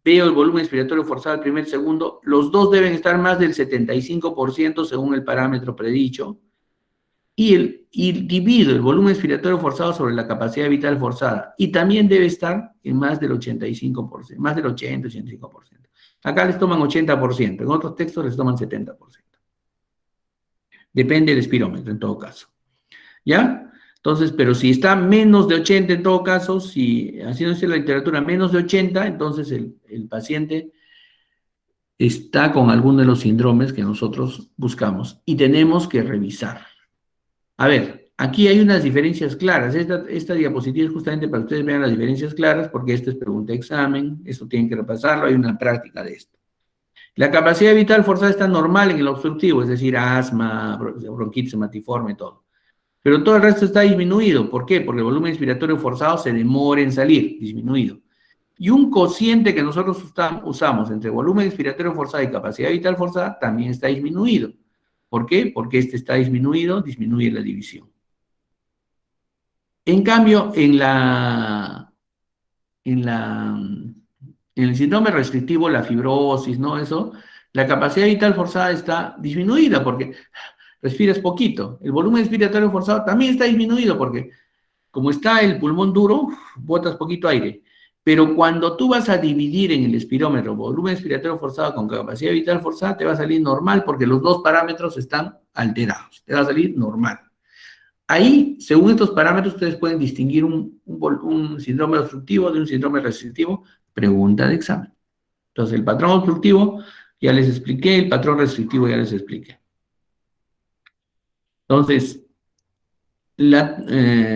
veo el volumen expiratorio forzado al primer segundo, los dos deben estar más del 75% según el parámetro predicho, y divido el volumen expiratorio forzado sobre la capacidad vital forzada, y también debe estar en más del 85%, más del 80-85%. Acá les toman 80%, en otros textos les toman 70%. Depende del espirómetro en todo caso. ¿Ya? Entonces, pero si está menos de 80 en todo caso, si haciéndose la literatura menos de 80, entonces el paciente está con alguno de los síndromes que nosotros buscamos y tenemos que revisar. A ver, Aquí hay unas diferencias claras. Esta diapositiva es justamente para que ustedes vean las diferencias claras, porque esta es pregunta de examen, esto tienen que repasarlo, hay una práctica de esto. La capacidad vital forzada está normal en el obstructivo, es decir, asma, bronquitis hematiforme, todo. Pero todo el resto está disminuido. ¿Por qué? Porque el volumen inspiratorio forzado se demora en salir, disminuido. Y un cociente que nosotros usamos entre volumen inspiratorio forzado y capacidad vital forzada también está disminuido. ¿Por qué? Porque este está disminuido, disminuye la división. En cambio, en el síndrome restrictivo, la fibrosis, ¿no? Eso, la capacidad vital forzada está disminuida porque respiras poquito. El volumen respiratorio forzado también está disminuido porque como está el pulmón duro, botas poquito aire. Pero cuando tú vas a dividir en el espirómetro volumen respiratorio forzado con capacidad vital forzada, te va a salir normal porque los dos parámetros están alterados. Te va a salir normal. Ahí, según estos parámetros, ustedes pueden distinguir un síndrome obstructivo de un síndrome restrictivo. Pregunta de examen. Entonces, el patrón obstructivo ya les expliqué, el patrón restrictivo ya les expliqué. Entonces,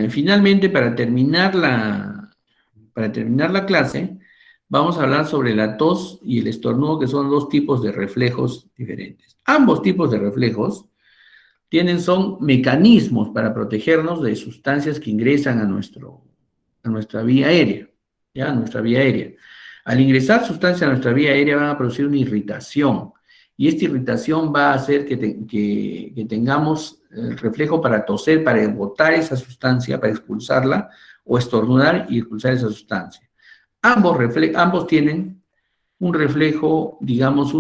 finalmente, para terminar la clase, vamos a hablar sobre la tos y el estornudo, que son dos tipos de reflejos diferentes. Ambos tipos de reflejos son mecanismos para protegernos de sustancias que ingresan a nuestra vía aérea, ¿ya? A nuestra vía aérea. Al ingresar sustancias a nuestra vía aérea van a producir una irritación, y esta irritación va a hacer que tengamos el reflejo para toser, para botar esa sustancia, para expulsarla, o estornudar y expulsar esa sustancia. Ambos tienen un reflejo, digamos,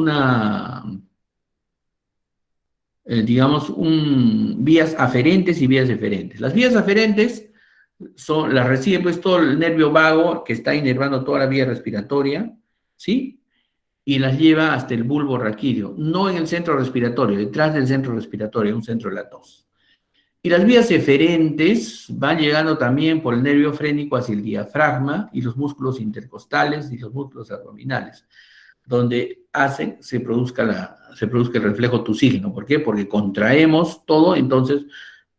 vías aferentes y vías eferentes. Las vías aferentes las recibe pues todo el nervio vago que está inervando toda la vía respiratoria, ¿sí? Y las lleva hasta el bulbo raquídeo, no en el centro respiratorio, detrás del centro respiratorio, un centro de la tos. Y las vías eferentes van llegando también por el nervio frénico hacia el diafragma y los músculos intercostales y los músculos abdominales, donde se produzca el reflejo tusígeno. ¿Por qué? Porque contraemos todo, entonces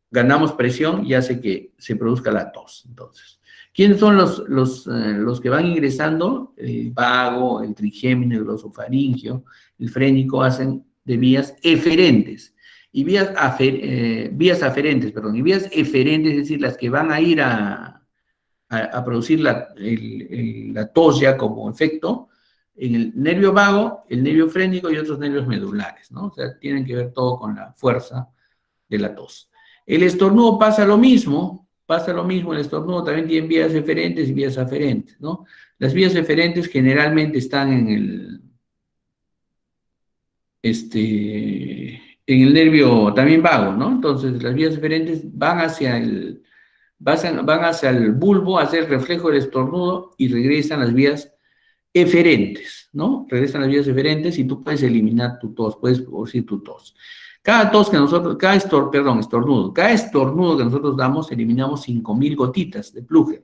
ganamos presión y hace que se produzca la tos. Entonces, ¿quiénes son los que van ingresando? El vago, el trigémino, el glosofaringio, el frénico, hacen de vías eferentes. Y vías aferentes, perdón, y vías eferentes, es decir, las que van a ir a producir la tos ya como efecto, en el nervio vago, el nervio frénico y otros nervios medulares, ¿no? O sea, tienen que ver todo con la fuerza de la tos. El estornudo pasa lo mismo, el estornudo también tiene vías eferentes y vías aferentes, ¿no? Las vías eferentes generalmente están en el nervio también vago, ¿no? Entonces, las vías eferentes van hacia el bulbo a hacer reflejo del estornudo y regresan las vías eferentes, ¿no? Regresan las vías eferentes y tú puedes eliminar tu tos, puedes producir tu tos. Estornudo. Cada estornudo que nosotros damos, eliminamos 5.000 gotitas de pluje,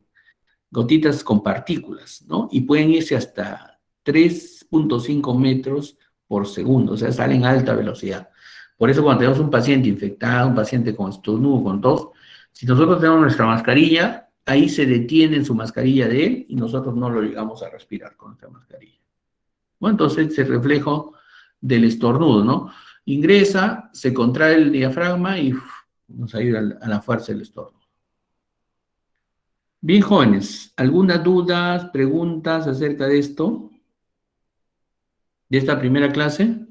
gotitas con partículas, ¿no? Y pueden irse hasta 3.5 metros por segundo, o sea, salen a alta velocidad. Por eso cuando tenemos un paciente infectado, un paciente con estornudo, con tos, si nosotros tenemos nuestra mascarilla, ahí se detiene en su mascarilla de él y nosotros no lo llegamos a respirar con nuestra mascarilla. Bueno, entonces es el reflejo del estornudo, ¿no? Ingresa, se contrae el diafragma y nos ayuda a la fuerza del estornudo. Bien, jóvenes, ¿algunas dudas, preguntas acerca de esto? ¿De esta primera clase?